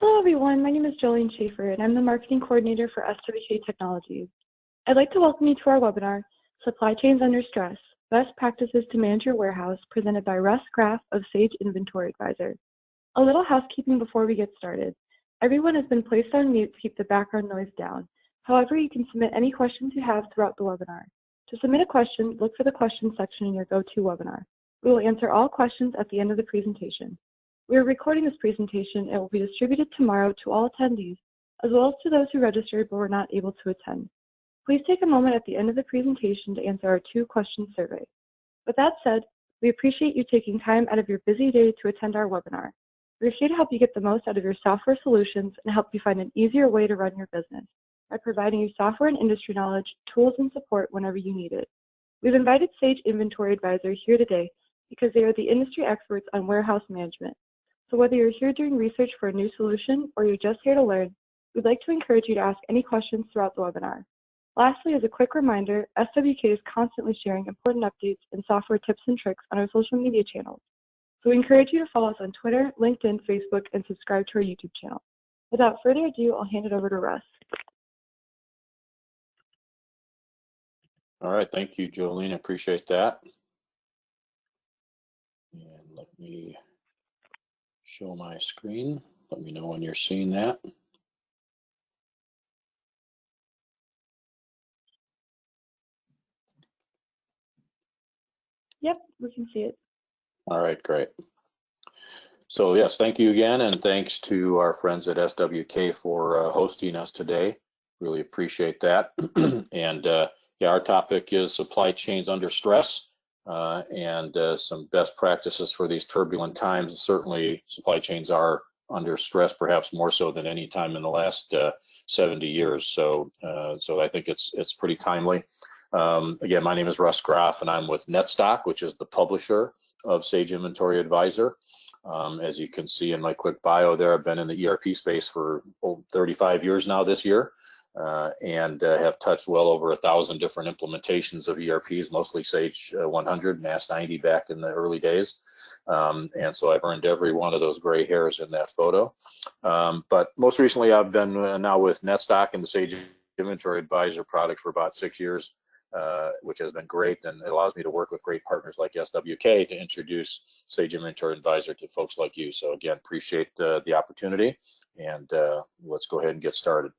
Hello everyone, my name is Jolene Schaefer and I'm the Marketing Coordinator for SWK Technologies. I'd like to welcome you to our webinar, Supply Chains Under Stress, Best Practices to Manage Your Warehouse, presented by Russ Graf of Sage Inventory Advisor. A little housekeeping before we get started. Everyone has been placed on mute to keep the background noise down. However, you can submit any questions you have throughout the webinar. To submit a question, look for the questions section in your GoToWebinar. We will answer all questions at the end of the presentation. We are recording this presentation and it will be distributed tomorrow to all attendees, as well as to those who registered but were not able to attend. Please take a moment at the end of the presentation to answer our 2-question survey. With that said, we appreciate you taking time out of your busy day to attend our webinar. We're here to help you get the most out of your software solutions and help you find an easier way to run your business by providing you software and industry knowledge, tools, and support whenever you need it. We've invited Sage Inventory Advisor here today because they are the industry experts on warehouse management. So whether you're here doing research for a new solution or you're just here to learn, we'd like to encourage you to ask any questions throughout the webinar. Lastly, as a quick reminder, SWK is constantly sharing important updates and software tips and tricks on our social media channels. So we encourage you to follow us on Twitter, LinkedIn, Facebook, and subscribe to our YouTube channel. Without further ado, I'll hand it over to Russ. All right, thank you, Jolene. I appreciate that. And let me show my screen. Let me know when you're seeing that. Yep, we can see it. All right, great. So yes, thank you again, and thanks to our friends at SWK for hosting us today. Really appreciate that. And yeah, our topic is supply chains under stress and some best practices for these turbulent times. Certainly, supply chains are under stress, perhaps more so than any time in the last 70 years. So I think it's pretty timely. Again, my name is Russ Graf, and I'm with Netstock, which is the publisher of Sage Inventory Advisor. As you can see in my quick bio there, I've been in the ERP space for 35 years now this year, and have touched well over 1,000 different implementations of ERPs, mostly Sage 100, Mass 90 back in the early days. And so I've earned every one of those gray hairs in that photo. But most recently, I've been now with Netstock and the Sage Inventory Advisor product for about 6 years, which has been great, and it allows me to work with great partners like SWK to introduce Sage Inventory Advisor to folks like you. So again, appreciate the opportunity, and let's go ahead and get started.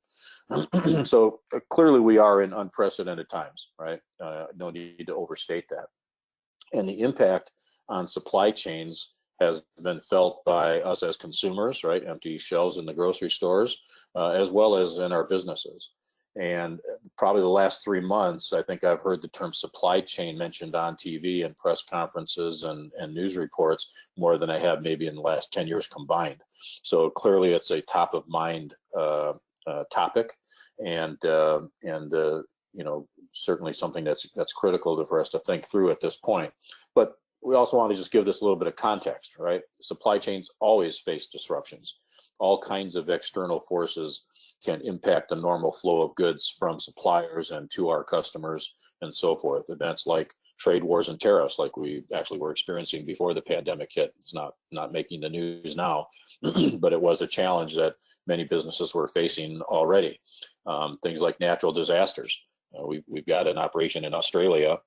So clearly we are in unprecedented times, right? No need to overstate that. And the impact on supply chains has been felt by us as consumers, right? Empty shelves in the grocery stores, as well as in our businesses. And probably the last 3 months, I think I've heard the term supply chain mentioned on TV and press conferences and news reports more than I have maybe in the last 10 years combined. So clearly it's a top of mind topic, and you know, certainly something that's critical for us to think through at this point. But we also want to just give this a little bit of context, right? Supply chains always face disruptions. All kinds of external forces can impact the normal flow of goods from suppliers and to our customers and so forth. Events like trade wars and tariffs, like we actually were experiencing before the pandemic hit. It's not making the news now, but it was a challenge that many businesses were facing already. Things like natural disasters. We've got an operation in Australia,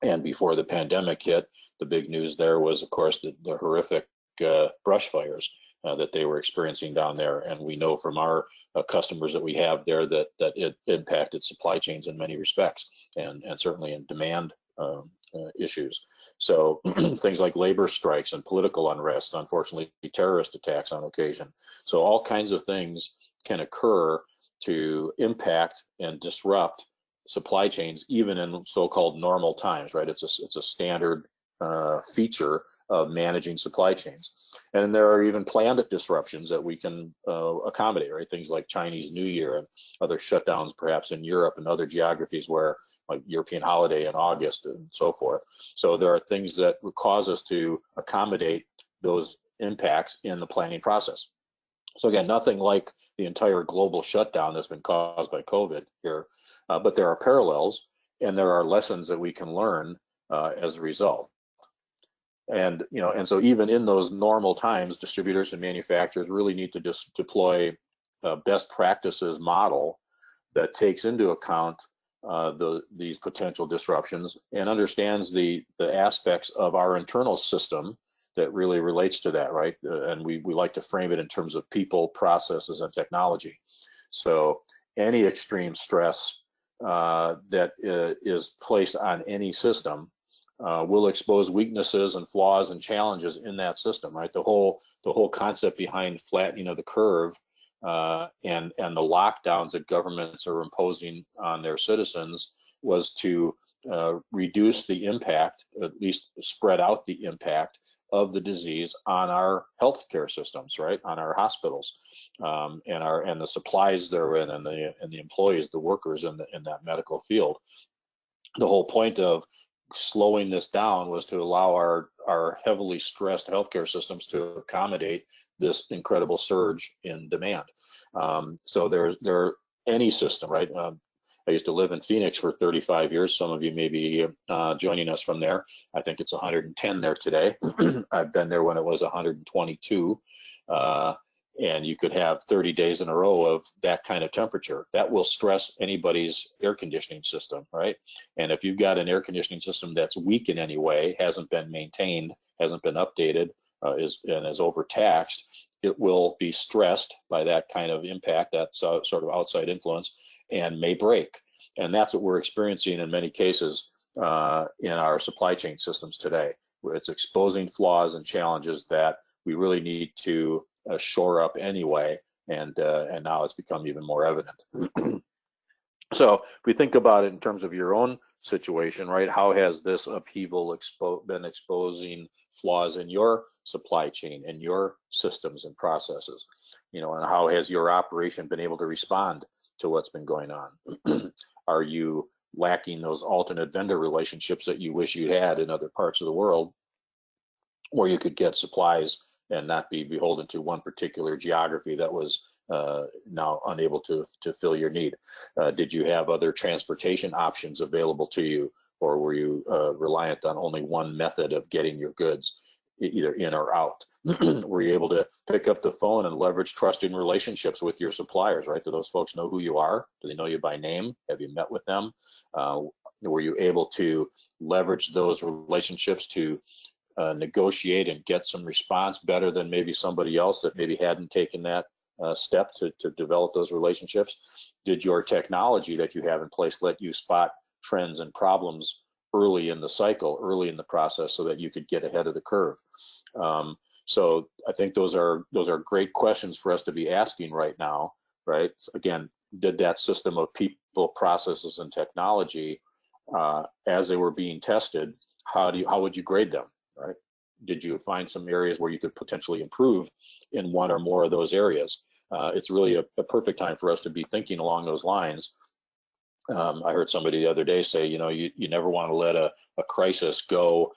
and before the pandemic hit, the big news there was, of course, the horrific brush fires that they were experiencing down there. And we know from our customers that we have there that it impacted supply chains in many respects, and certainly in demand issues. So things like labor strikes and political unrest, unfortunately terrorist attacks on occasion. So all kinds of things can occur to impact and disrupt supply chains, even in so-called normal times, right? It's a standard feature of managing supply chains. And there are even planned disruptions that we can accommodate, right? Things like Chinese New Year and other shutdowns perhaps in Europe and other geographies where, like European holiday in August and so forth. So there are things that would cause us to accommodate those impacts in the planning process. So again, nothing like the entire global shutdown that's been caused by COVID here, but there are parallels and there are lessons that we can learn as a result. And and so even in those normal times, distributors and manufacturers really need to just deploy a best practices model that takes into account these potential disruptions and understands the aspects of our internal system that really relates to that, right? And we like to frame it in terms of people, processes, and technology. So any extreme stress that is placed on any system will expose weaknesses and flaws and challenges in that system, right? The whole concept behind flattening of the curve and the lockdowns that governments are imposing on their citizens was to reduce the impact, at least spread out the impact of the disease on our healthcare systems, right? On our hospitals, and the supplies they're in, and the employees, the workers in that medical field. The whole point of slowing this down was to allow our heavily stressed healthcare systems to accommodate this incredible surge in demand. So there any system, right? I used to live in Phoenix for 35 years. Some of you may be joining us from there. I think it's 110 there today. I've been there when it was 122. And you could have 30 days in a row of that kind of temperature. That will stress anybody's air conditioning system, right? And if you've got an air conditioning system that's weak in any way, hasn't been maintained, hasn't been updated, is overtaxed, it will be stressed by that kind of impact, that sort of outside influence, and may break. And that's what we're experiencing in many cases in our supply chain systems today, where it's exposing flaws and challenges that we really need to shore up anyway, and now it's become even more evident. So if we think about it in terms of your own situation, right, how has this upheaval been exposing flaws in your supply chain and your systems and processes, and how has your operation been able to respond to what's been going on? Are you lacking those alternate vendor relationships that you wish you had in other parts of the world, where you could get supplies and not be beholden to one particular geography that was now unable to fill your need? Did you have other transportation options available to you, or were you reliant on only one method of getting your goods, either in or out? Were you able to pick up the phone and leverage trusting relationships with your suppliers, right? Do those folks know who you are? Do they know you by name? Have you met with them? Were you able to leverage those relationships to negotiate and get some response better than maybe somebody else that maybe hadn't taken that step to develop those relationships? Did your technology that you have in place let you spot trends and problems early in the cycle, early in the process, so that you could get ahead of the curve? So I think those are great questions for us to be asking right now, right? Again, did that system of people, processes, and technology, as they were being tested, how would you grade them, right? Did you find some areas where you could potentially improve in one or more of those areas? It's really a perfect time for us to be thinking along those lines. I heard somebody the other day say, you never want to let a crisis go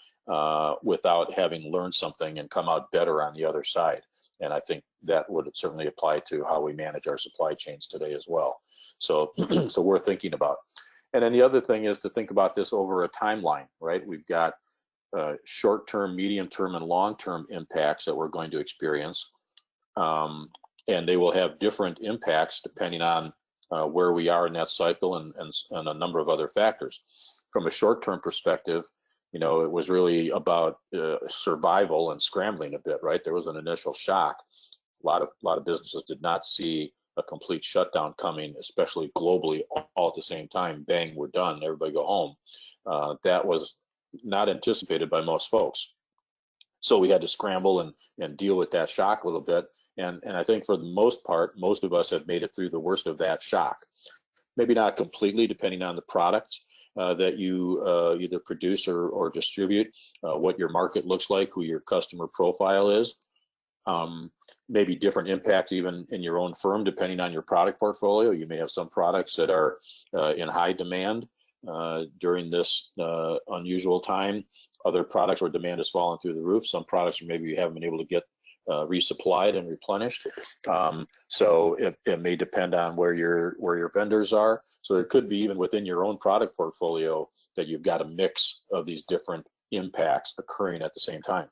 without having learned something and come out better on the other side. And I think that would certainly apply to how we manage our supply chains today as well. So, so we're thinking about. And then the other thing is to think about this over a timeline, right? We've got short-term, medium-term, and long-term impacts that we're going to experience. And they will have different impacts depending on where we are in that cycle and a number of other factors. From a short-term perspective, it was really about survival and scrambling a bit, right? There was an initial shock. A lot of businesses did not see a complete shutdown coming, especially globally, all at the same time. Bang, we're done. Everybody go home. That was not anticipated by most folks. So we had to scramble and deal with that shock a little bit. And I think for the most part, most of us have made it through the worst of that shock. Maybe not completely, depending on the product that you either produce or distribute, what your market looks like, who your customer profile is. Maybe different impacts even in your own firm, depending on your product portfolio. You may have some products that are in high demand during this unusual time. Other products where demand has fallen through the roof. Some products maybe you haven't been able to get resupplied and replenished. So it may depend on where your vendors are. So it could be even within your own product portfolio that you've got a mix of these different impacts occurring at the same time.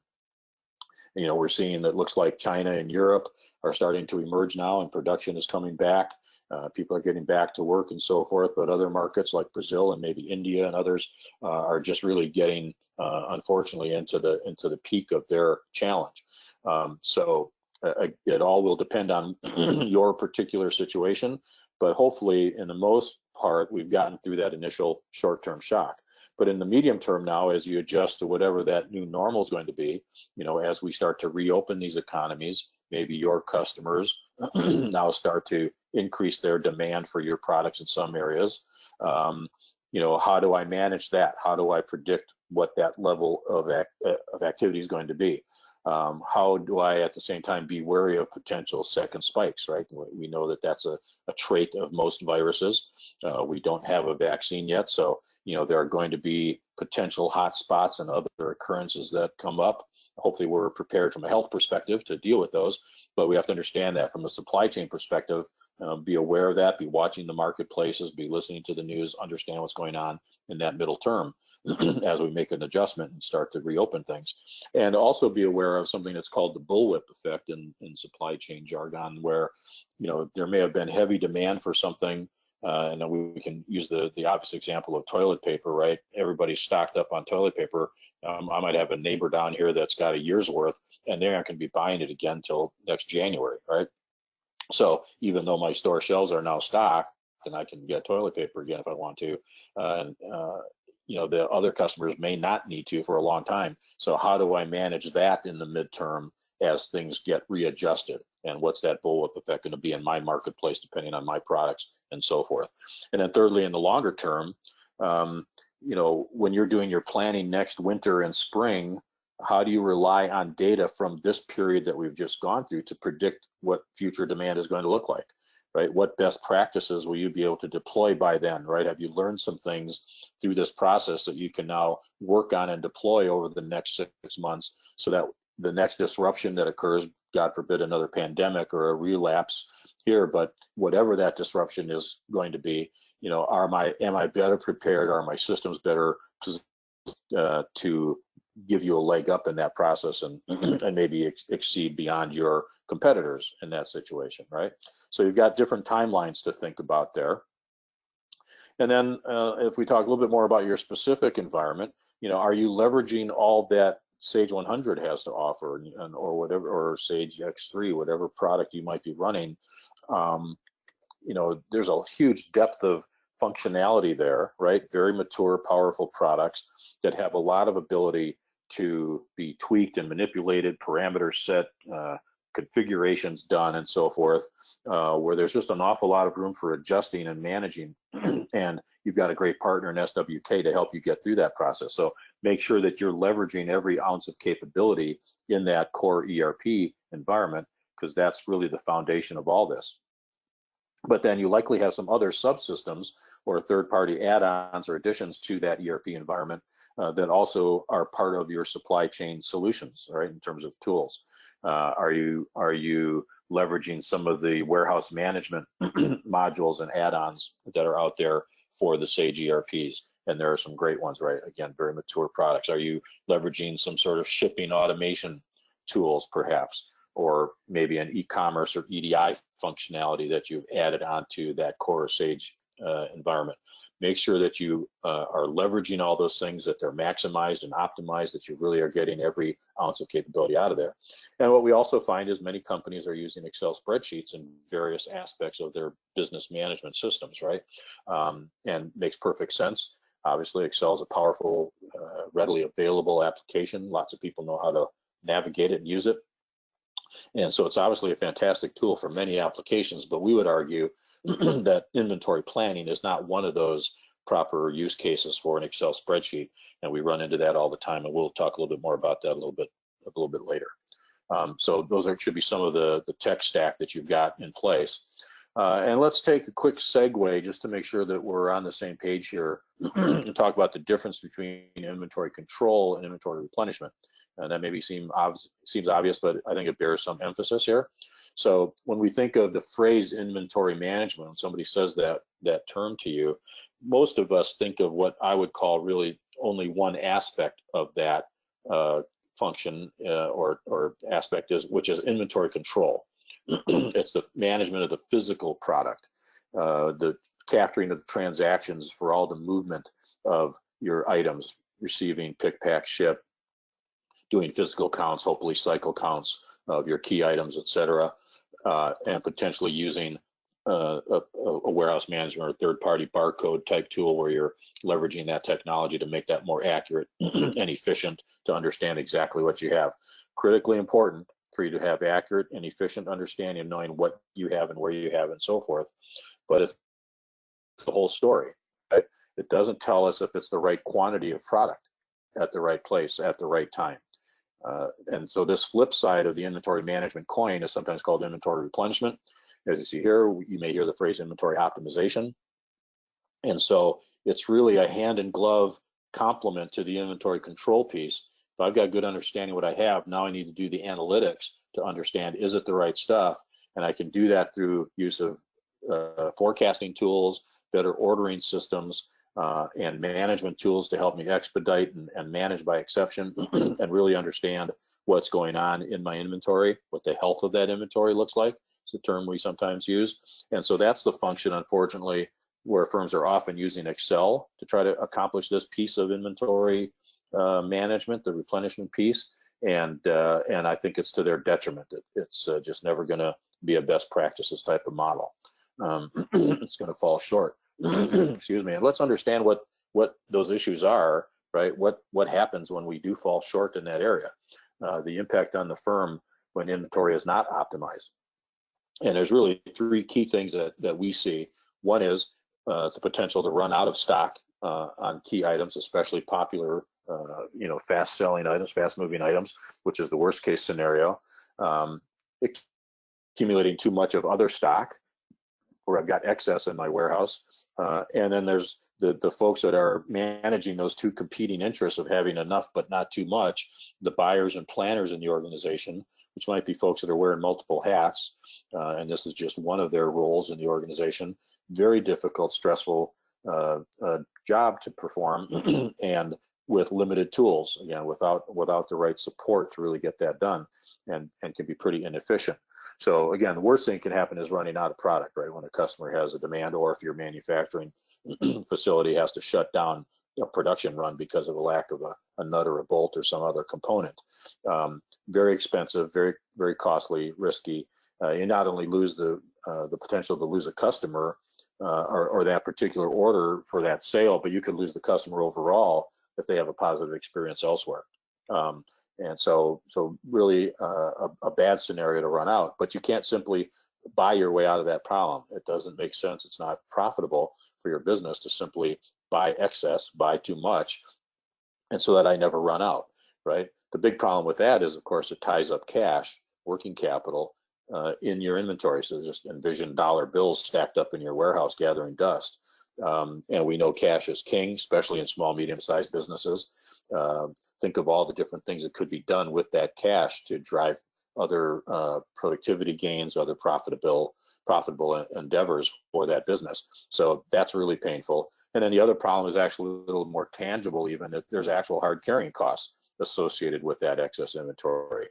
You know, we're seeing that looks like China and Europe are starting to emerge now, and production is coming back. People are getting back to work and so forth, but other markets like Brazil and maybe India and others are just really getting, unfortunately, into the peak of their challenge. So it all will depend on your particular situation, but hopefully, in the most part, we've gotten through that initial short-term shock. But in the medium term now, as you adjust to whatever that new normal is going to be, you know, as we start to reopen these economies, maybe your customers now start to increase their demand for your products in some areas. You know, how do I manage that? How do I predict what that level of activity is going to be? How do I, at the same time, be wary of potential second spikes, right? We know that that's a trait of most viruses. We don't have a vaccine yet, so, you know, there are going to be potential hot spots and other occurrences that come up. Hopefully we're prepared from a health perspective to deal with those, but we have to understand that from a supply chain perspective, be aware of that, be watching the marketplaces, be listening to the news, understand what's going on in that middle term as we make an adjustment and start to reopen things. And also be aware of something that's called the bullwhip effect in supply chain jargon, where, you know, there may have been heavy demand for something, and then we can use the obvious example of toilet paper, right? Everybody's stocked up on toilet paper. I might have a neighbor down here that's got a year's worth, and they're not going to be buying it again until next January, right? So even though my store shelves are now stocked, and I can get toilet paper again if I want to, you know, the other customers may not need to for a long time. So how do I manage that in the midterm as things get readjusted? And what's that bullwhip effect going to be in my marketplace, depending on my products and so forth? And then thirdly, in the longer term, you know, when you're doing your planning next winter and spring, how do you rely on data from this period that we've just gone through to predict what future demand is going to look like, right? What best practices will you be able to deploy by then, right? Have you learned some things through this process that you can now work on and deploy over the next 6 months, so that the next disruption that occurs, God forbid another pandemic or a relapse here, but whatever that disruption is going to be, you know, am I better prepared? Are my systems better to give you a leg up in that process and maybe exceed beyond your competitors in that situation, right? So you've got different timelines to think about there. And then if we talk a little bit more about your specific environment, you know, are you leveraging all that Sage 100 has to offer, or whatever, or Sage X3, whatever product you might be running? You know, there's a huge depth of functionality there, right? Very mature, powerful products that have a lot of ability to be tweaked and manipulated, parameters set, configurations done, and so forth, where there's just an awful lot of room for adjusting and managing. And you've got a great partner in SWK to help you get through that process. So make sure that you're leveraging every ounce of capability in that core ERP environment, because that's really the foundation of all this. But then you likely have some other subsystems or third-party add-ons or additions to that ERP environment that also are part of your supply chain solutions, right, in terms of tools. Are you leveraging some of the warehouse management modules and add-ons that are out there for the Sage ERPs? And there are some great ones, right? Again, very mature products. Are you leveraging some sort of shipping automation tools, perhaps? Or maybe an e-commerce or EDI functionality that you've added onto that core Sage environment. Make sure that you are leveraging all those things, that they're maximized and optimized, that you really are getting every ounce of capability out of there. And what we also find is many companies are using Excel spreadsheets in various aspects of their business management systems, right? And makes perfect sense. Obviously, Excel is a powerful, readily available application. Lots of people know how to navigate it and use it. And so it's obviously a fantastic tool for many applications, but we would argue that inventory planning is not one of those proper use cases for an Excel spreadsheet. And we run into that all the time, and we'll talk a little bit more about that a little bit later. So those should be some of the tech stack that you've got in place. And let's take a quick segue just to make sure that we're on the same page here and talk about the difference between inventory control and inventory replenishment. And that maybe seems obvious, but I think it bears some emphasis here. So when we think of the phrase inventory management, when somebody says that term to you, most of us think of what I would call really only one aspect of that function or aspect which is inventory control. It's the management of the physical product, the capturing of the transactions for all the movement of your items, receiving, pick, pack, ship, doing physical counts, hopefully cycle counts of your key items, et cetera, and potentially using a warehouse management or third-party barcode type tool where you're leveraging that technology to make that more accurate and efficient to understand exactly what you have. Critically important for you to have accurate and efficient understanding of knowing what you have and where you have and so forth. But it's the whole story, right? It doesn't tell us if it's the right quantity of product at the right place at the right time. And so this flip side of the inventory management coin is sometimes called inventory replenishment. As you see here, you may hear the phrase inventory optimization. And so it's really a hand in glove complement to the inventory control piece. If I've got good understanding what I have, now I need to do the analytics to understand, is it the right stuff? And I can do that through use of forecasting tools, better ordering systems, and management tools to help me expedite and manage by exception and really understand what's going on in my inventory, what the health of that inventory looks like. It's a term we sometimes use. And so that's the function, unfortunately, where firms are often using Excel to try to accomplish this piece of inventory management, the replenishment piece. And I think it's to their detriment. It's just never going to be a best practices type of model. It's going to fall short. Excuse me. And let's understand what those issues are, right? What happens when we do fall short in that area? The impact on the firm when inventory is not optimized. And there's really three key things that we see. One is the potential to run out of stock on key items, especially popular, fast-selling items, fast-moving items, which is the worst-case scenario. Accumulating too much of other stock, where I've got excess in my warehouse. And then there's the folks that are managing those two competing interests of having enough but not too much, the buyers and planners in the organization, which might be folks that are wearing multiple hats, and this is just one of their roles in the organization. Very difficult, stressful job to perform, and with limited tools, again, without the right support to really get that done, and can be pretty inefficient. So again, the worst thing can happen is running out of product, right? When a customer has a demand, or if your manufacturing facility has to shut down a production run because of a lack of a nut or a bolt or some other component. Very expensive, very, very costly, risky. You not only lose the potential to lose a customer or that particular order for that sale, but you could lose the customer overall if they have a positive experience elsewhere. And so really a bad scenario to run out, but you can't simply buy your way out of that problem. It doesn't make sense. It's not profitable for your business to simply buy excess, buy too much, and so that I never run out, right? The big problem with that is, of course, it ties up cash, working capital in your inventory. So just envision dollar bills stacked up in your warehouse gathering dust. And we know cash is king, especially in small, medium-sized businesses. Think of all the different things that could be done with that cash to drive other productivity gains, other profitable endeavors for that business. So that's really painful. And then the other problem is actually a little more tangible, even that there's actual hard carrying costs associated with that excess inventory,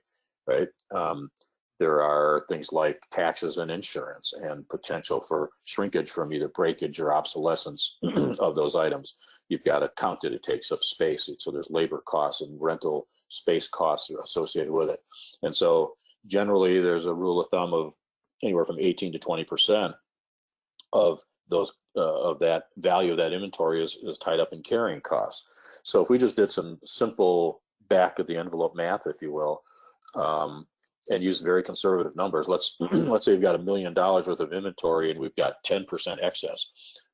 right? There are things like taxes and insurance and potential for shrinkage from either breakage or obsolescence of those items. You've got to count it, it takes up space. So there's labor costs and rental space costs associated with it. And so generally there's a rule of thumb of anywhere from 18 to 20% of those of that value of that inventory is tied up in carrying costs. So if we just did some simple back of the envelope math, if you will, and use very conservative numbers. Let's say we've got $1 million worth of inventory and we've got 10% excess.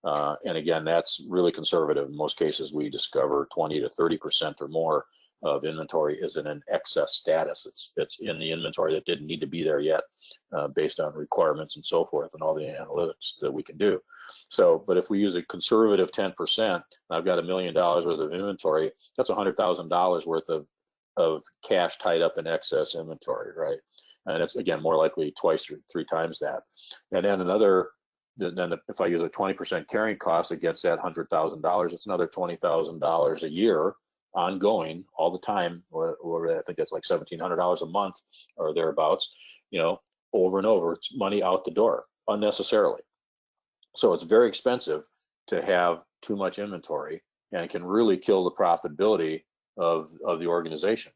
And again, that's really conservative. In most cases, we discover 20 to 30% or more of inventory is in an excess status. It's in the inventory that didn't need to be there yet, based on requirements and so forth, and all the analytics that we can do. So, but if we use a conservative 10%, I've got $1 million worth of inventory. That's $100,000 worth of cash tied up in excess inventory, right? And it's, again, more likely twice or three times that. And then another then if I use a 20% carrying cost against that $100,000, it's another $20,000 a year ongoing all the time, or I think that's like $1,700 a month or thereabouts, over and over. It's money out the door unnecessarily. So it's very expensive to have too much inventory, and it can really kill the profitability of the organization,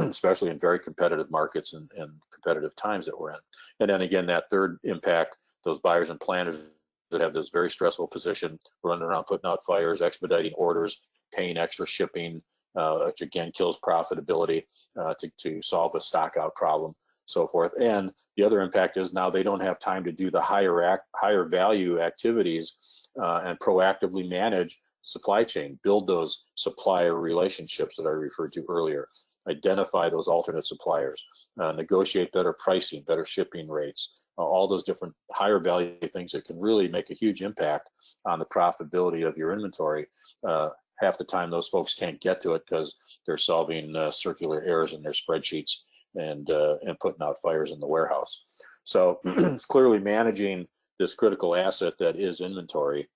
especially in very competitive markets and competitive times that we're in. And then again, that third impact, those buyers and planners that have this very stressful position, running around putting out fires, expediting orders, paying extra shipping, which again kills profitability to solve a stock out problem, so forth. And the other impact is now they don't have time to do the higher value activities and proactively manage supply chain, build those supplier relationships that I referred to earlier, identify those alternate suppliers, negotiate better pricing, better shipping rates, all those different higher value things that can really make a huge impact on the profitability of your inventory. Half the time those folks can't get to it because they're solving circular errors in their spreadsheets and putting out fires in the warehouse. So it's clearly managing this critical asset that is inventory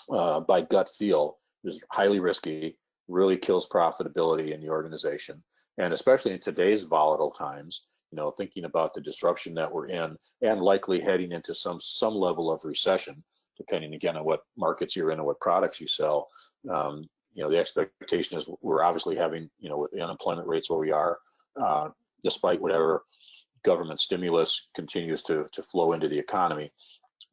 by gut feel is highly risky, really kills profitability in the organization. And especially in today's volatile times, thinking about the disruption that we're in and likely heading into some level of recession, depending again on what markets you're in and what products you sell. The expectation is we're obviously having, with the unemployment rates where we are, despite whatever government stimulus continues to flow into the economy,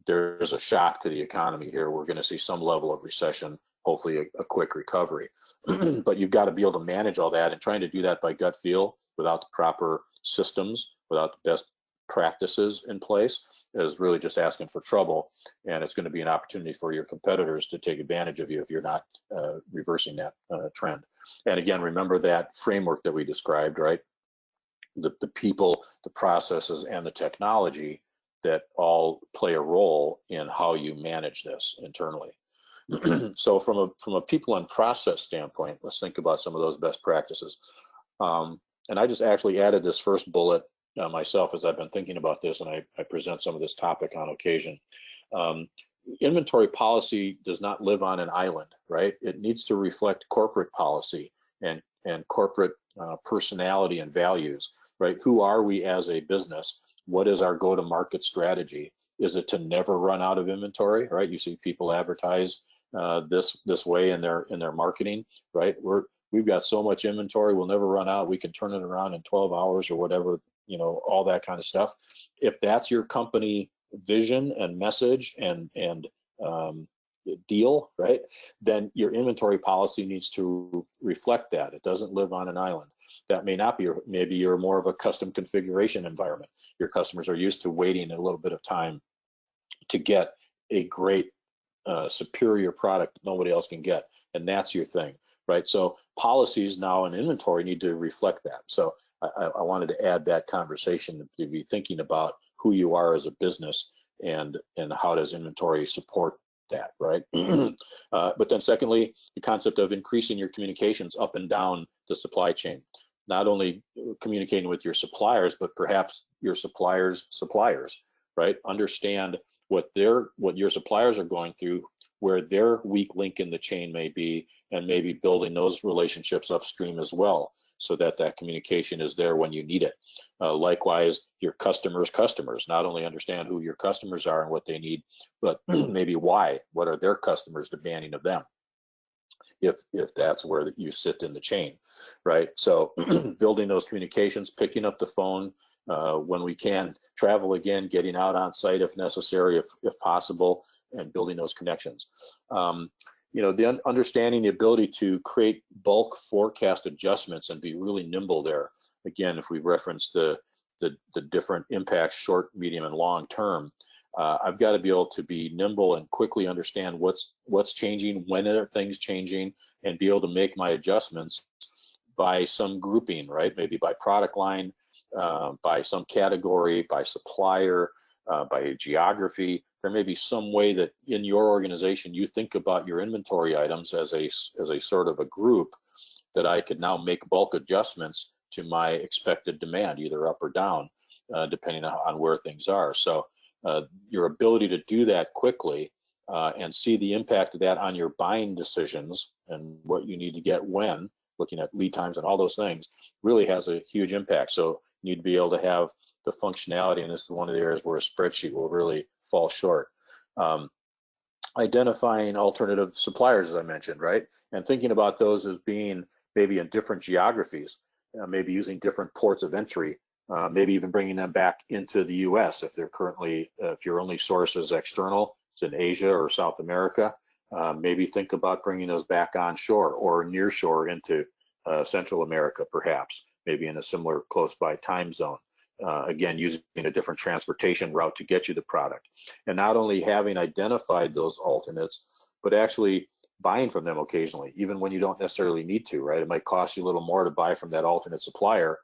there's a shock to the economy here. We're going to see some level of recession, hopefully a quick recovery. But you've got to be able to manage all that, and trying to do that by gut feel without the proper systems, without the best practices in place, is really just asking for trouble. And it's going to be an opportunity for your competitors to take advantage of you if you're not reversing that trend. And again, remember that framework that we described, right? The people, the processes, and the technology that all play a role in how you manage this internally. So from a people and process standpoint, let's think about some of those best practices. And I just actually added this first bullet myself as I've been thinking about this, and I present some of this topic on occasion. Inventory policy does not live on an island, right? It needs to reflect corporate policy and corporate personality and values, right? Who are we as a business? What is our go-to-market strategy? Is it to never run out of inventory, right? You see people advertise this way in their marketing, right? We've got so much inventory, we'll never run out. We can turn it around in 12 hours or whatever, all that kind of stuff. If that's your company vision and message and deal, right, then your inventory policy needs to reflect that. It doesn't live on an island. That may not be, maybe you're more of a custom configuration environment. Your customers are used to waiting a little bit of time to get a great superior product that nobody else can get, and that's your thing, right? So policies now in inventory need to reflect that. So I wanted to add that conversation to be thinking about who you are as a business and how does inventory support that, right? But then secondly, the concept of increasing your communications up and down the supply chain, not only communicating with your suppliers, but perhaps your suppliers' suppliers, right? Understand what your suppliers are going through, where their weak link in the chain may be, and maybe building those relationships upstream as well, so that communication is there when you need it. Likewise, your customers' customers, not only understand who your customers are and what they need, but maybe why, what are their customers demanding of them, if that's where you sit in the chain, right? So building those communications, picking up the phone when we can, travel again, getting out on site if necessary, if possible, and building those connections. The understanding the ability to create bulk forecast adjustments and be really nimble there. Again, if we reference the different impacts, short, medium, and long term, I've got to be able to be nimble and quickly understand what's changing, when are things changing, and be able to make my adjustments by some grouping, right? Maybe by product line, by some category, by supplier, by geography. There may be some way that in your organization you think about your inventory items as a sort of a group that I could now make bulk adjustments to my expected demand, either up or down, depending on where things are. So your ability to do that quickly and see the impact of that on your buying decisions and what you need to get when, looking at lead times and all those things, really has a huge impact. So you need to be able to have the functionality, and this is one of the areas where a spreadsheet will really fall short. Identifying alternative suppliers, as I mentioned, right? And thinking about those as being maybe in different geographies, maybe using different ports of entry, maybe even bringing them back into the US if they're currently, if your only source is external, it's in Asia or South America, maybe think about bringing those back onshore or near shore into Central America, perhaps, maybe in a similar close by time zone. Again, using a different transportation route to get you the product. And not only having identified those alternates, but actually buying from them occasionally, even when you don't necessarily need to, right? It might cost you a little more to buy from that alternate supplier,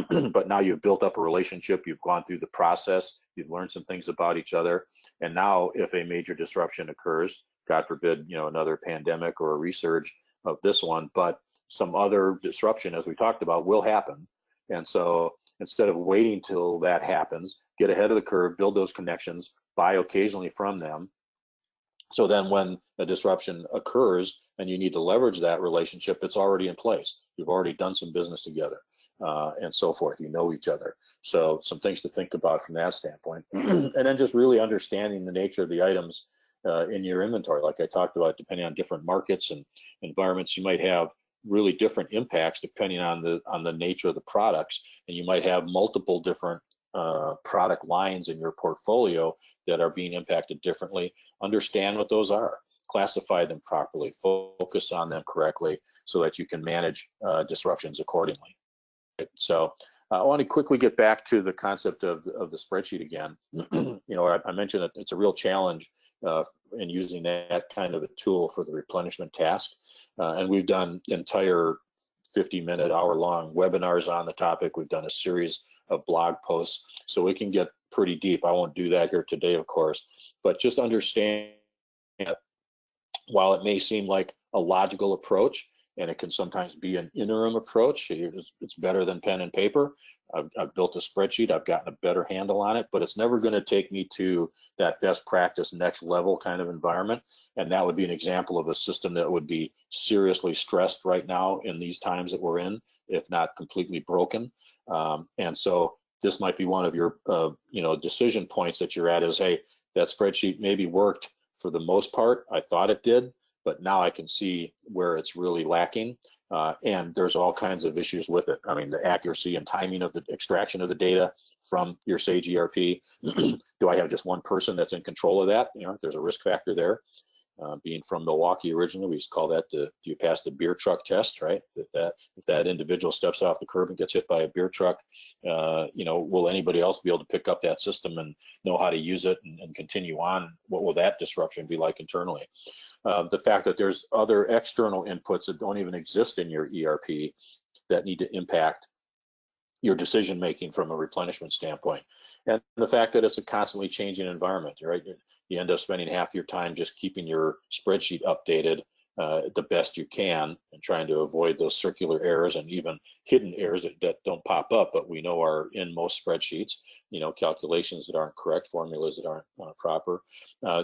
but now you've built up a relationship, you've gone through the process, you've learned some things about each other. And now if a major disruption occurs, God forbid, another pandemic or a resurge of this one, but some other disruption, as we talked about, will happen. And so instead of waiting till that happens, get ahead of the curve, build those connections, buy occasionally from them. So then when a disruption occurs and you need to leverage that relationship, it's already in place. You've already done some business together and so forth. You know each other. So some things to think about from that standpoint. And then just really understanding the nature of the items in your inventory. Like I talked about, depending on different markets and environments, you might have really different impacts depending on the nature of the products, and you might have multiple different product lines in your portfolio that are being impacted differently. Understand what those are, classify them properly, focus on them correctly so that you can manage disruptions accordingly. So I want to quickly get back to the concept of the spreadsheet again. I mentioned that it's a real challenge in using that kind of a tool for the replenishment task. And we've done entire 50-minute, hour-long webinars on the topic. We've done a series of blog posts, so we can get pretty deep. I won't do that here today, of course, but just understand that while it may seem like a logical approach, and it can sometimes be an interim approach, it's better than pen and paper. I've built a spreadsheet, I've gotten a better handle on it, but it's never going to take me to that best practice, next level kind of environment. And that would be an example of a system that would be seriously stressed right now in these times that we're in, if not completely broken. And so this might be one of your decision points that you're at is, hey, that spreadsheet maybe worked for the most part. I thought it did, but now I can see where it's really lacking. And there's all kinds of issues with it. I mean, the accuracy and timing of the extraction of the data from your Sage ERP. Do I have just one person that's in control of that? There's a risk factor there. Being from Milwaukee originally, we used to call that do you pass the beer truck test, right? If that individual steps off the curb and gets hit by a beer truck, will anybody else be able to pick up that system and know how to use it and continue on? What will that disruption be like internally? The fact that there's other external inputs that don't even exist in your ERP that need to impact your decision making from a replenishment standpoint, and the fact that it's a constantly changing environment, right? You end up spending half your time just keeping your spreadsheet updated the best you can and trying to avoid those circular errors and even hidden errors that don't pop up, but we know are in most spreadsheets, calculations that aren't correct, formulas that aren't proper,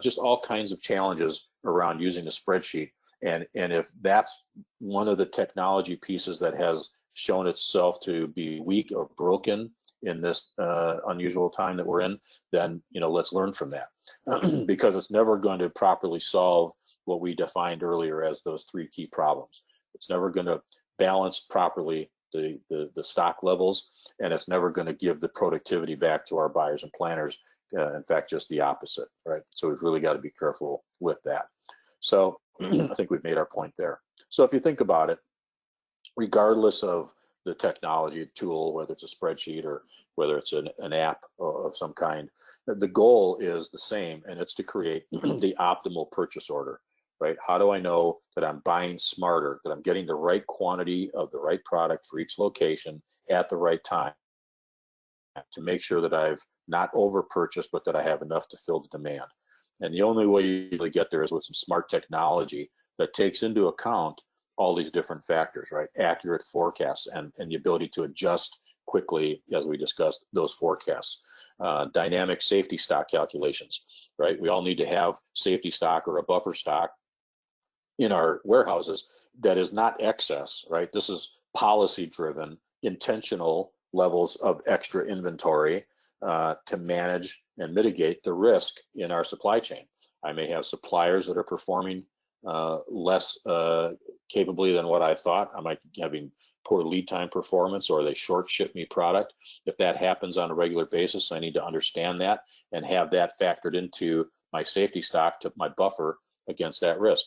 just all kinds of challenges around using the spreadsheet. And if that's one of the technology pieces that has shown itself to be weak or broken in this unusual time that we're in, then let's learn from that because it's never going to properly solve what we defined earlier as those three key problems. It's never going to balance properly the stock levels, and it's never going to give the productivity back to our buyers and planners. In fact, just the opposite, right? So we've really got to be careful with that. So I think we've made our point there. So if you think about it, regardless of the technology tool, whether it's a spreadsheet or whether it's an app of some kind, the goal is the same, and it's to create the optimal purchase order, right? How do I know that I'm buying smarter, that I'm getting the right quantity of the right product for each location at the right time to make sure that I've not over purchased, but that I have enough to fill the demand? And the only way you usually get there is with some smart technology that takes into account all these different factors, right? Accurate forecasts and the ability to adjust quickly, as we discussed, those forecasts. dynamic safety stock calculations, right? We all need to have safety stock or a buffer stock in our warehouses that is not excess, right? This is policy driven, intentional levels of extra inventory to manage and mitigate the risk in our supply chain. I may have suppliers that are performing less capably than what I thought. I might be having poor lead time performance, or they short ship me product. If that happens on a regular basis, I need to understand that and have that factored into my safety stock, to my buffer against that risk.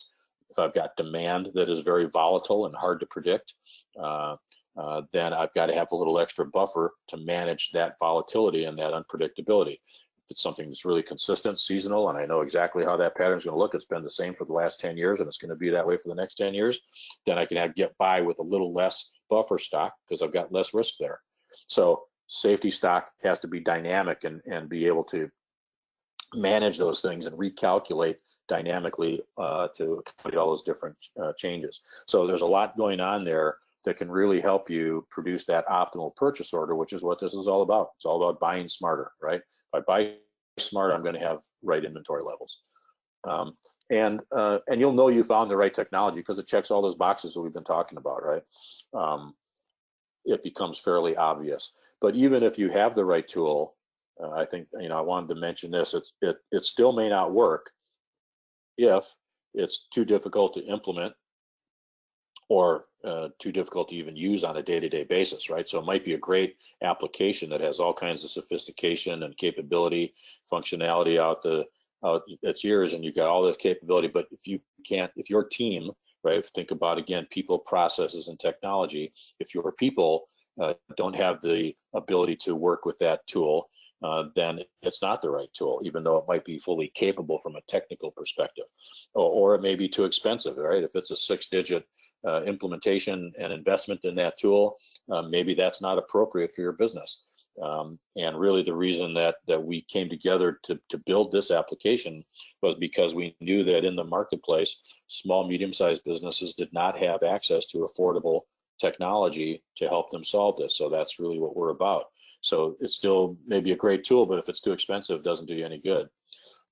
If I've got demand that is very volatile and hard to predict, then I've got to have a little extra buffer to manage that volatility and that unpredictability. If it's something that's really consistent, seasonal, and I know exactly how that pattern is going to look, it's been the same for the last 10 years and it's going to be that way for the next 10 years, then I can get by with a little less buffer stock because I've got less risk there. So safety stock has to be dynamic and be able to manage those things and recalculate dynamically to accommodate all those different changes. So there's a lot going on there that can really help you produce that optimal purchase order, which is what this is all about. It's all about buying smarter, right? If I buy smart, I'm going to have right inventory levels. And you'll know you found the right technology because it checks all those boxes that we've been talking about, right? It becomes fairly obvious. But even if you have the right tool, I think, I wanted to mention this, it still may not work if it's too difficult to implement or too difficult to even use on a day-to-day basis, right? So it might be a great application that has all kinds of sophistication and capability, functionality out its ears, and you've got all this capability, but if your team, right, think about, again, people, processes, and technology, if your people don't have the ability to work with that tool, then it's not the right tool, even though it might be fully capable from a technical perspective, or it may be too expensive, right? If it's a 6-digit implementation and investment in that tool, maybe that's not appropriate for your business. And really the reason that we came together to build this application was because we knew that in the marketplace, small, medium-sized businesses did not have access to affordable technology to help them solve this. So that's really what we're about. So it's still maybe a great tool, but if it's too expensive, it doesn't do you any good.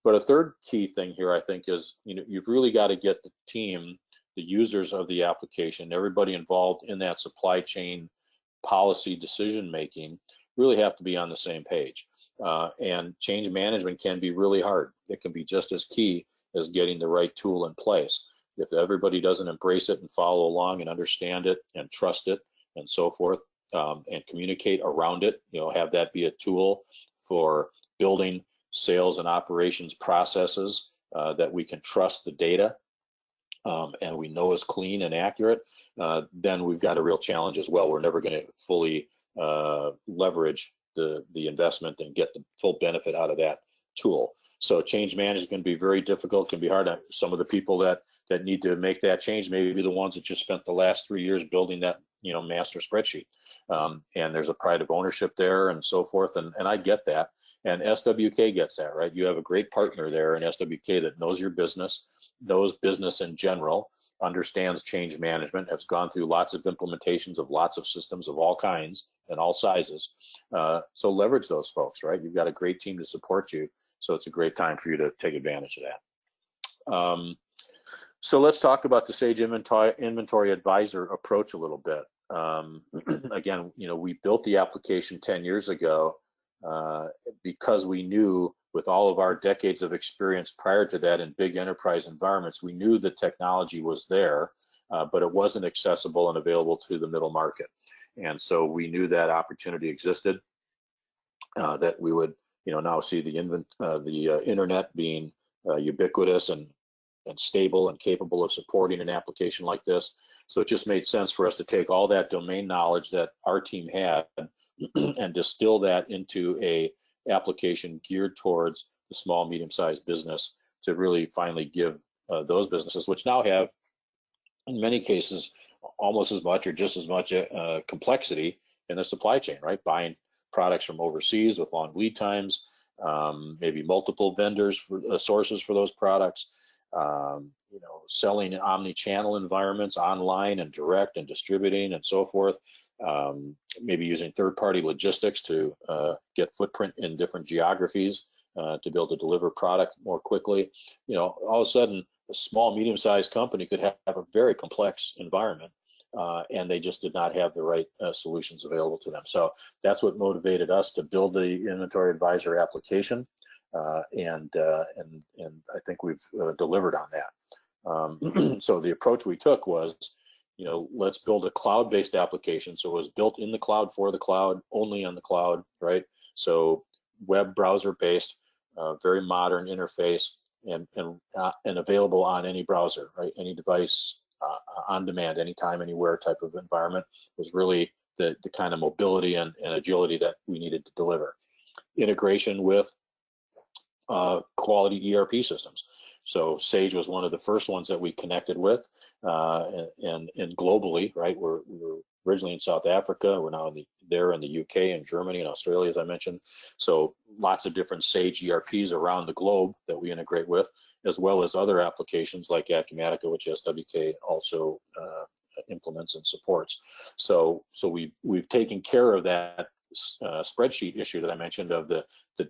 But a third key thing here, I think, is you've really got to get the team, the users of the application, everybody involved in that supply chain policy decision making, really have to be on the same page. And change management can be really hard. It can be just as key as getting the right tool in place. If everybody doesn't embrace it and follow along and understand it and trust it and so forth, and communicate around it, have that be a tool for building sales and operations processes that we can trust the data and we know is clean and accurate, then we've got a real challenge as well. We're never going to fully leverage the investment and get the full benefit out of that tool. So change management can be very difficult, can be hard. Some of the people that need to make that change may be the ones that just spent the last 3 years building that master spreadsheet. And there's a pride of ownership there and so forth. And I get that. And SWK gets that, right? You have a great partner there in SWK that knows your business, knows business in general, understands change management, has gone through lots of implementations of lots of systems of all kinds and all sizes. So leverage those folks, right? You've got a great team to support you. So it's a great time for you to take advantage of that. So let's talk about the Sage Inventory Advisor approach a little bit. Again, we built the application 10 years ago because we knew, with all of our decades of experience prior to that in big enterprise environments, we knew the technology was there, but it wasn't accessible and available to the middle market. And so we knew that opportunity existed, that we would now see the internet being ubiquitous and stable and capable of supporting an application like this. So it just made sense for us to take all that domain knowledge that our team had and distill that into a application geared towards the small, medium-sized business to really finally give those businesses, which now have, in many cases, almost as much or just as much complexity in the supply chain, right? Buying products from overseas with long lead times, maybe multiple vendors for sources for those products, selling omni-channel environments online and direct and distributing and so forth. maybe using third-party logistics to get footprint in different geographies to be able to deliver product more quickly. You know, all of a sudden, a small, medium-sized company could have a very complex environment, and they just did not have the right solutions available to them. So that's what motivated us to build the Inventory Advisor application, and I think we've delivered on that. So the approach we took was, you know, let's build a cloud-based application. So it was built in the cloud for the cloud, only on the cloud, right? So web browser-based, very modern interface, and available on any browser, right? Any device, on demand, anytime, anywhere type of environment was really the kind of mobility and agility that we needed to deliver. Integration with quality ERP systems. So Sage was one of the first ones that we connected with, and globally, right? We were originally in South Africa. We're now there in the UK and Germany and Australia, as I mentioned. So lots of different Sage ERPs around the globe that we integrate with, as well as other applications like Acumatica, which SWK also implements and supports. So we've taken care of that spreadsheet issue that I mentioned of the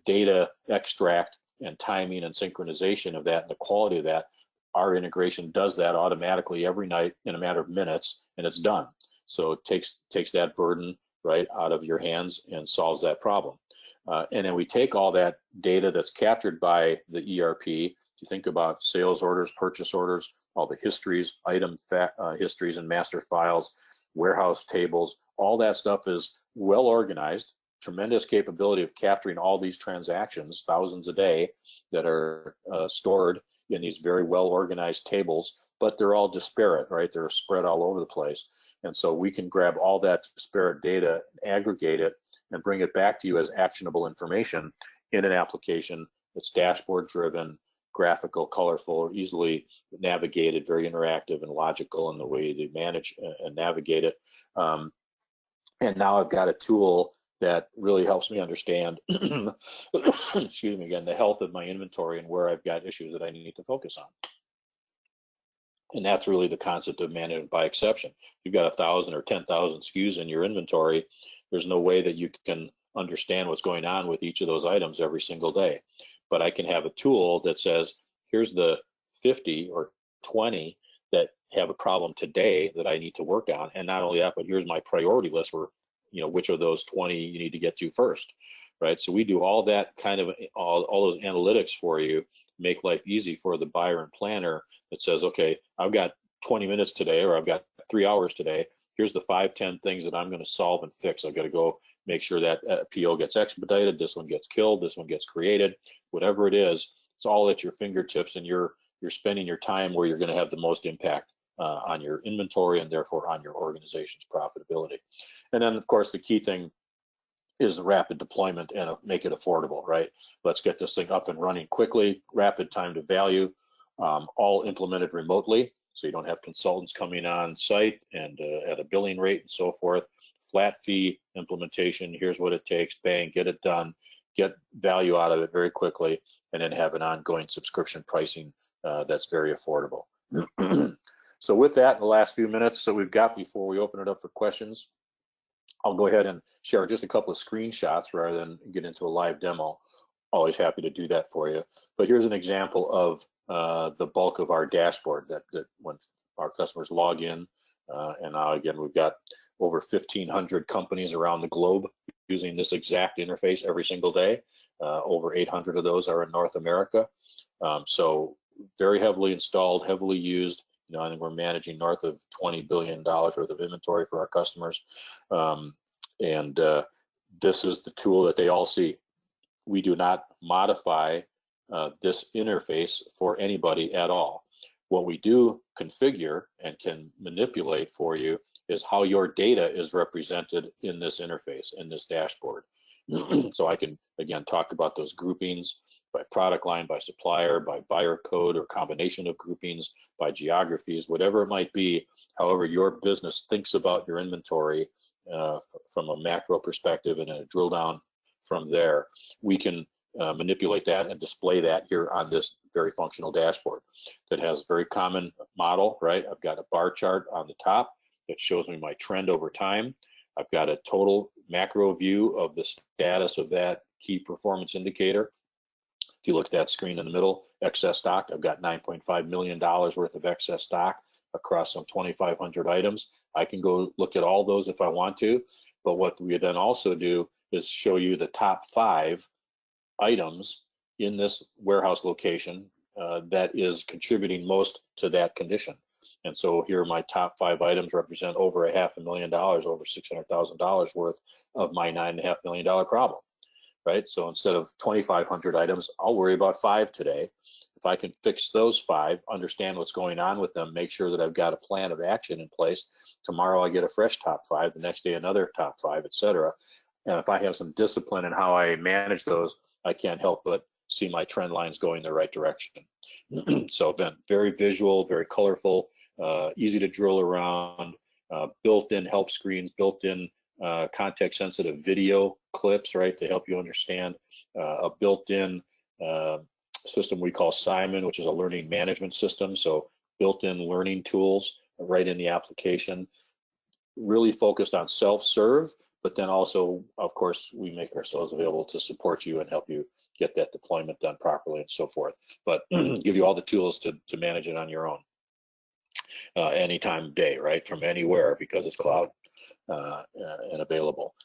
data extract and timing and synchronization of that and the quality of that. Our integration does that automatically every night in a matter of minutes, and it's done. So it takes that burden right out of your hands and solves that problem. And then we take all that data that's captured by the ERP. If you think about sales orders, purchase orders, all the histories, item histories and master files, warehouse tables, all that stuff is well organized. Tremendous capability of capturing all these transactions, thousands a day, that are stored in these very well organized tables, but they're all disparate, right? They're spread all over the place. And so we can grab all that disparate data, aggregate it, and bring it back to you as actionable information in an application that's dashboard driven, graphical, colorful, easily navigated, very interactive and logical in the way they manage and navigate it. And now I've got a tool that really helps me understand, excuse me again, the health of my inventory and where I've got issues that I need to focus on. And that's really the concept of management by exception. If you've got 1,000 or 10,000 SKUs in your inventory, there's no way that you can understand what's going on with each of those items every single day. But I can have a tool that says, here's the 50 or 20 that have a problem today that I need to work on. And not only that, but here's my priority list for, you know, which of those 20 you need to get to first, right? So we do all that kind of, all those analytics for you, make life easy for the buyer and planner that says, okay, I've got 20 minutes today, or I've got 3 hours today. Here's the 5-10 things that I'm going to solve and fix. I've got to go make sure that PO gets expedited, this one gets killed, this one gets created, whatever it is. It's all at your fingertips, and you're spending your time where you're going to have the most impact on your inventory and therefore on your organization's profitability. And then, of course, the key thing is the rapid deployment and make it affordable, right? Let's get this thing up and running quickly, rapid time to value, all implemented remotely, so you don't have consultants coming on site and at a billing rate and so forth. Flat fee implementation, here's what it takes, bang, get it done, get value out of it very quickly, and then have an ongoing subscription pricing that's very affordable. So with that, in the last few minutes that we've got before we open it up for questions, I'll go ahead and share just a couple of screenshots rather than get into a live demo. Always happy to do that for you. But here's an example of the bulk of our dashboard that when our customers log in, and now again, we've got over 1,500 companies around the globe using this exact interface every single day. Over 800 of those are in North America. So very heavily installed, heavily used. You know, I think we're managing north of $20 billion worth of inventory for our customers. This is the tool that they all see. We do not modify this interface for anybody at all. What we do configure and can manipulate for you is how your data is represented in this interface, in this dashboard. So I can, again, talk about those groupings by product line, by supplier, by buyer code, or combination of groupings, by geographies, whatever it might be. However your business thinks about your inventory from a macro perspective and a drill down from there, we can manipulate that and display that here on this very functional dashboard that has a very common model, right? I've got a bar chart on the top that shows me my trend over time. I've got a total macro view of the status of that key performance indicator. If you look at that screen in the middle, excess stock, I've got $9.5 million worth of excess stock across some 2,500 items. I can go look at all those if I want to, but what we then also do is show you the top 5 items in this warehouse location that is contributing most to that condition. And so here my top 5 items represent over $500,000, over $600,000 worth of my $9.5 million problem, right? So instead of 2,500 items, I'll worry about 5 today. If I can fix those 5, understand what's going on with them, make sure that I've got a plan of action in place. Tomorrow I get a fresh top 5, the next day another top 5, etc. And if I have some discipline in how I manage those, I can't help but see my trend lines going the right direction. So been very visual, very colorful, easy to drill around, built-in help screens, built-in context-sensitive video clips, right, to help you understand, a built-in system we call Simon, which is a learning management system. So built-in learning tools right in the application, really focused on self-serve, but then also, of course, we make ourselves available to support you and help you get that deployment done properly and so forth. But give you all the tools to manage it on your own, any time of day, right, from anywhere, because it's cloud and available.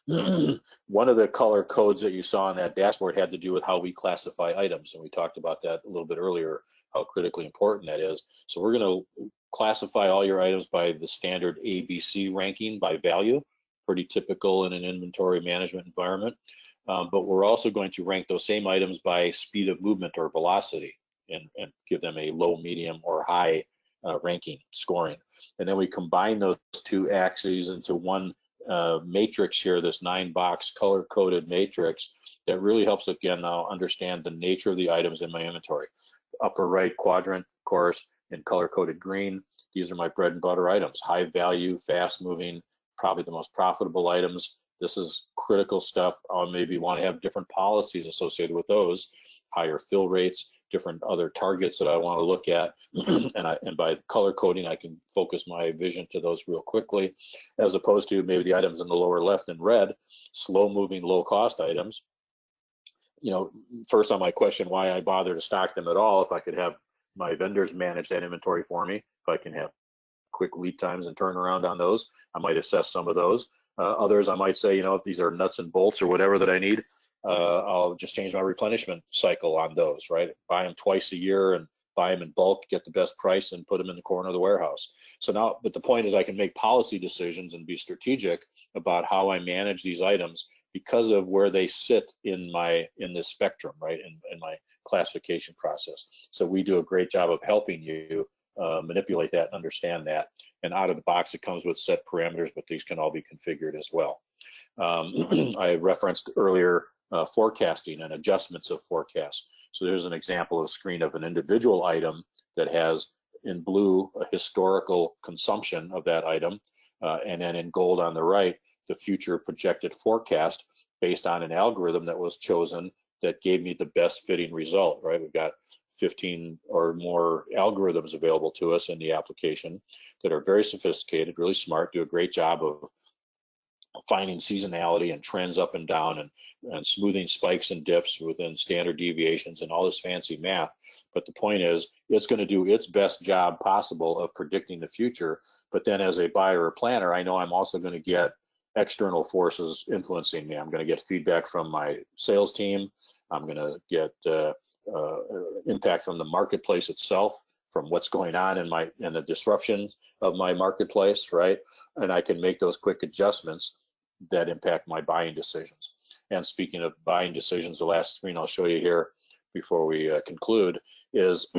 One of the color codes that you saw on that dashboard had to do with how we classify items, and we talked about that a little bit earlier, how critically important that is. So we're going to classify all your items by the standard ABC ranking by value, pretty typical in an inventory management environment. But we're also going to rank those same items by speed of movement or velocity, and give them a low, medium, or high ranking scoring. And then we combine those 2 axes into one matrix here, this 9-box color-coded matrix that really helps, again, now understand the nature of the items in my inventory. Upper right quadrant, of course, in color-coded green, these are my bread and butter items, high value, fast moving, probably the most profitable items. This is critical stuff. I'll maybe want to have different policies associated with those, higher fill rates, different other targets that I want to look at, and by color coding, I can focus my vision to those real quickly, as opposed to maybe the items in the lower left in red, slow-moving, low-cost items. You know, first on my question why I bother to stock them at all, if I could have my vendors manage that inventory for me, if I can have quick lead times and turnaround on those, I might assess some of those. Others, I might say, you know, if these are nuts and bolts or whatever that I need, I'll just change my replenishment cycle on those, right? Buy them twice a year and buy them in bulk, get the best price, and put them in the corner of the warehouse. So now, but the point is I can make policy decisions and be strategic about how I manage these items because of where they sit in this spectrum, right, in my classification process. So we do a great job of helping you manipulate that and understand that. And out of the box, it comes with set parameters, but these can all be configured as well. I referenced earlier forecasting and adjustments of forecasts. So there's an example of a screen of an individual item that has in blue a historical consumption of that item, and then in gold on the right, the future projected forecast based on an algorithm that was chosen that gave me the best fitting result, right? We've got 15 or more algorithms available to us in the application that are very sophisticated, really smart, do a great job of finding seasonality and trends up and down and smoothing spikes and dips within standard deviations and all this fancy math. But the point is, it's going to do its best job possible of predicting the future. But then as a buyer or planner, I know I'm also going to get external forces influencing me. I'm going to get feedback from my sales team. I'm going to get impact from the marketplace itself, from what's going on in the disruption of my marketplace, right? And I can make those quick adjustments that impact my buying decisions. And speaking of buying decisions, the last screen I'll show you here before we conclude is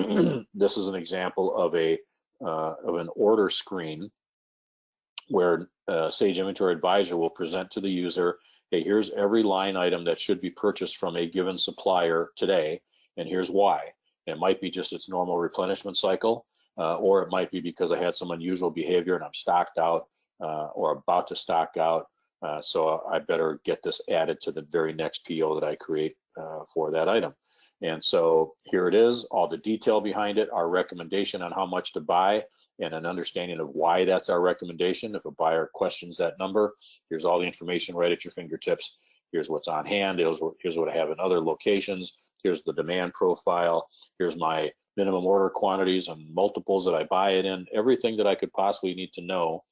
this is an example of an order screen where Sage Inventory Advisor will present to the user, hey, here's every line item that should be purchased from a given supplier today, and here's why. And it might be just its normal replenishment cycle, or it might be because I had some unusual behavior and I'm stocked out or about to stock out. So I better get this added to the very next PO that I create for that item. And so here it is, all the detail behind it, our recommendation on how much to buy, and an understanding of why that's our recommendation. If a buyer questions that number, here's all the information right at your fingertips. Here's what's on hand. Here's what I have in other locations. Here's the demand profile. Here's my minimum order quantities and multiples that I buy it in. Everything that I could possibly need to know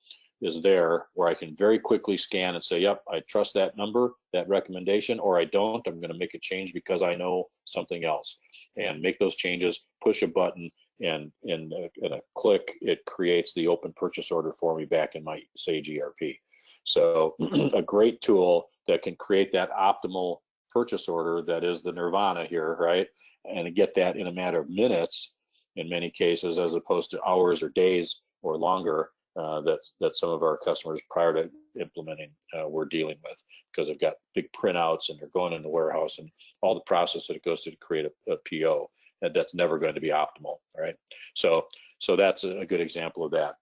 is there, where I can very quickly scan and say, yep, I trust that number, that recommendation, or I don't. I'm going to make a change because I know something else, and make those changes, push a button, and in a click, it creates the open purchase order for me back in my Sage ERP. So a great tool that can create that optimal purchase order that is the nirvana here, right? And get that in a matter of minutes in many cases, as opposed to hours or days or longer that some of our customers prior to implementing were dealing with, because they've got big printouts and they're going in the warehouse and all the process that it goes to create a PO, and that's never going to be optimal, right? So that's a good example of that.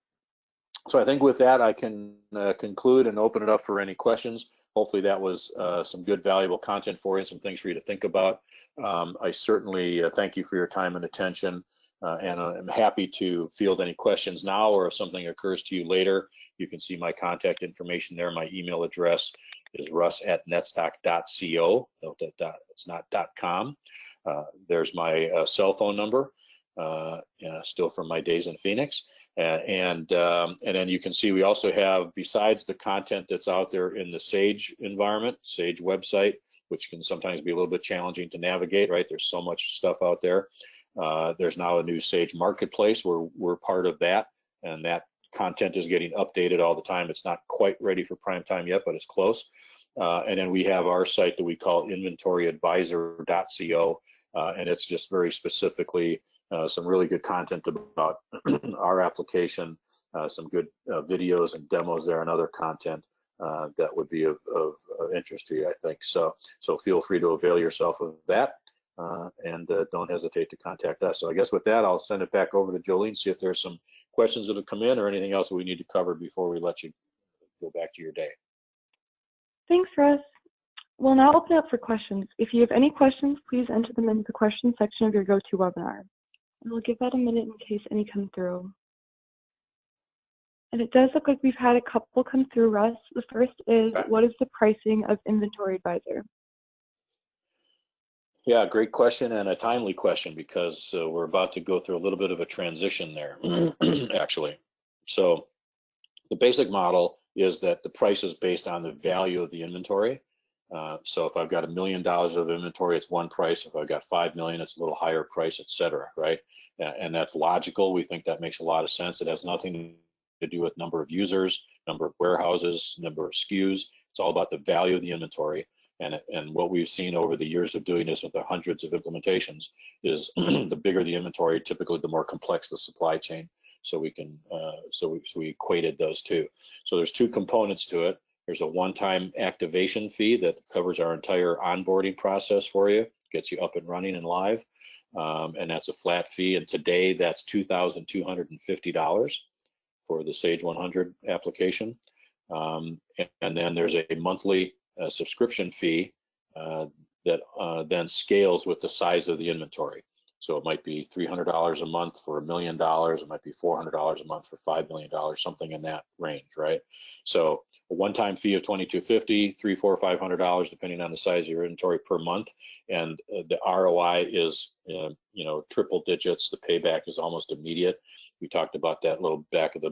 So I think with that, I can conclude and open it up for any questions. Hopefully that was some good, valuable content for you, some things for you to think about. I certainly thank you for your time and attention, and I'm happy to field any questions now, or if something occurs to you later, you can see my contact information there. My email address is russ@netstock.co. Note that it's not .com. There's my cell phone number, still from my days in Phoenix. And then you can see we also have, besides the content that's out there in the Sage environment, Sage website, which can sometimes be a little bit challenging to navigate, right? There's so much stuff out there. There's now a new Sage marketplace where we're part of that, and that content is getting updated all the time. It's not quite ready for prime time yet, but it's close. And then we have our site that we call inventoryadvisor.co, and it's just very specifically some really good content about our application, some good videos and demos there, and other content that would be of interest to you, I think. So feel free to avail yourself of that, and don't hesitate to contact us. So I guess with that, I'll send it back over to Jolene, see if there's some questions that have come in or anything else that we need to cover before we let you go back to your day. Thanks, Russ. We'll now open up for questions. If you have any questions, please enter them into the question section of your GoToWebinar. And we'll give that a minute in case any come through. And it does look like we've had a couple come through, Russ. The first is, what is the pricing of Inventory Advisor? Yeah, great question, and a timely question, because we're about to go through a little bit of a transition there, actually. So the basic model is that the price is based on the value of the inventory. So if I've got $1 million of inventory, it's one price. If I've got 5 million, it's a little higher price, et cetera, right? And that's logical. We think that makes a lot of sense. It has nothing to do with number of users, number of warehouses, number of SKUs. It's all about the value of the inventory. And what we've seen over the years of doing this with the hundreds of implementations is the bigger the inventory, typically the more complex the supply chain. So we can so we equated those two. So there's two components to it. There's a one-time activation fee that covers our entire onboarding process for you, gets you up and running and live, and that's a flat fee. And today that's $2,250 for the Sage 100 application. And then there's a monthly subscription fee that then scales with the size of the inventory. So it might be $300 a month for $1 million. It might be $400 a month for $5 million, something in that range, right? So a one-time fee of $2,250, $300, $400, $500, depending on the size of your inventory per month, and the ROI is triple digits. The payback is almost immediate. We talked about that little back of the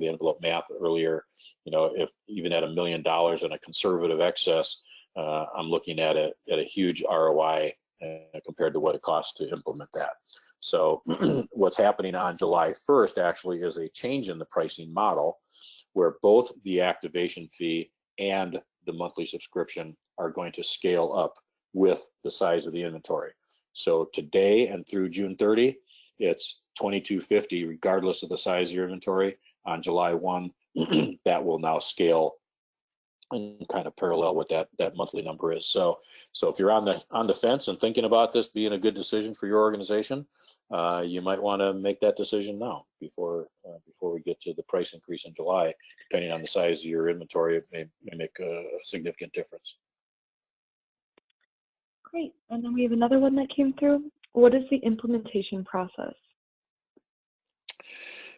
envelope math earlier. If even at $1 million and a conservative excess, I'm looking at a huge ROI compared to what it costs to implement that. So what's happening on July 1st actually is a change in the pricing model, where both the activation fee and the monthly subscription are going to scale up with the size of the inventory. So today and through June 30, it's $2,250 regardless of the size of your inventory. On July 1, that will now scale and kind of parallel what that monthly number is. So if you're on the fence and thinking about this being a good decision for your organization, you might want to make that decision now before we get to the price increase in July. Depending on the size of your inventory, it may make a significant difference. Great. And then we have another one that came through. What is the implementation process?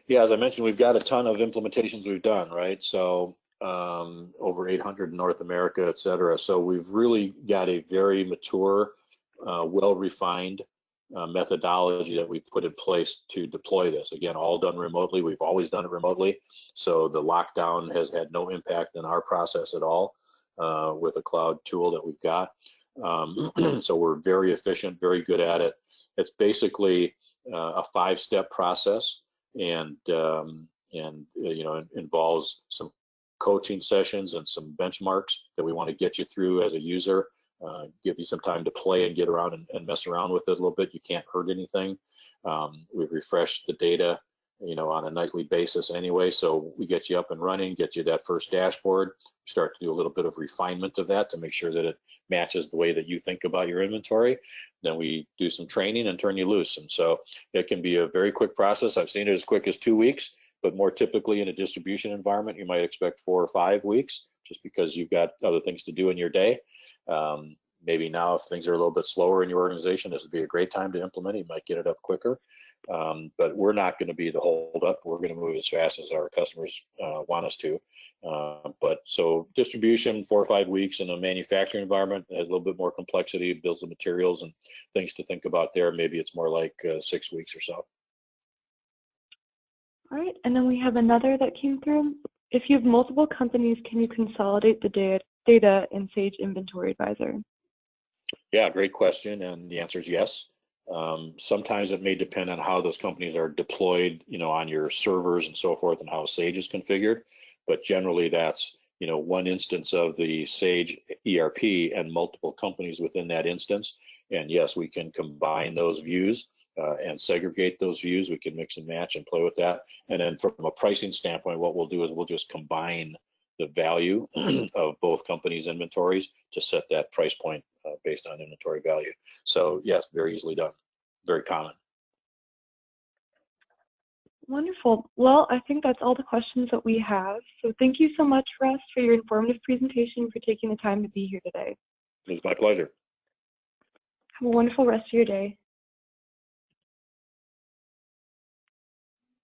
Yeah, as I mentioned, we've got a ton of implementations we've done, right? So over 800 in North America, et cetera. So we've really got a very mature, well-refined methodology that we put in place to deploy this. Again, all done remotely. We've always done it remotely. So the lockdown has had no impact on our process at all with a cloud tool that we've got. So we're very efficient, very good at it. It's basically a 5-step process, and you know, it involves some coaching sessions and some benchmarks that we want to get you through as a user, give you some time to play and get around and mess around with it a little bit. You can't hurt anything. We've refreshed the data, you know, on a nightly basis anyway, so we get you up and running, get you that first dashboard, start to do a little bit of refinement of that to make sure that it matches the way that you think about your inventory. Then we do some training and turn you loose. And so it can be a very quick process. I've seen it as quick as 2 weeks, but more typically in a distribution environment, you might expect 4 or 5 weeks, just because you've got other things to do in your day. Maybe now, if things are a little bit slower in your organization, this would be a great time to implement it. You might get it up quicker, but we're not going to be the hold up. We're going to move as fast as our customers want us to. But so distribution, 4 or 5 weeks. In a manufacturing environment, it has a little bit more complexity, bills of materials and things to think about there. Maybe it's more like 6 weeks or so. All right, and then we have another that came through. If you have multiple companies, can you consolidate the data in Sage Inventory Advisor? Yeah, great question, and the answer is yes. Sometimes it may depend on how those companies are deployed, you know, on your servers and so forth, and how Sage is configured. But generally, that's, you know, one instance of the Sage ERP and multiple companies within that instance. And yes, we can combine those views and segregate those views. We can mix and match and play with that. And then from a pricing standpoint, what we'll do is we'll just combine the value of both companies' inventories to set that price point based on inventory value. So yes, very easily done, very common. Wonderful. Well, I think that's all the questions that we have. So thank you so much, Russ, for your informative presentation, for taking the time to be here today. It was my pleasure. Have a wonderful rest of your day.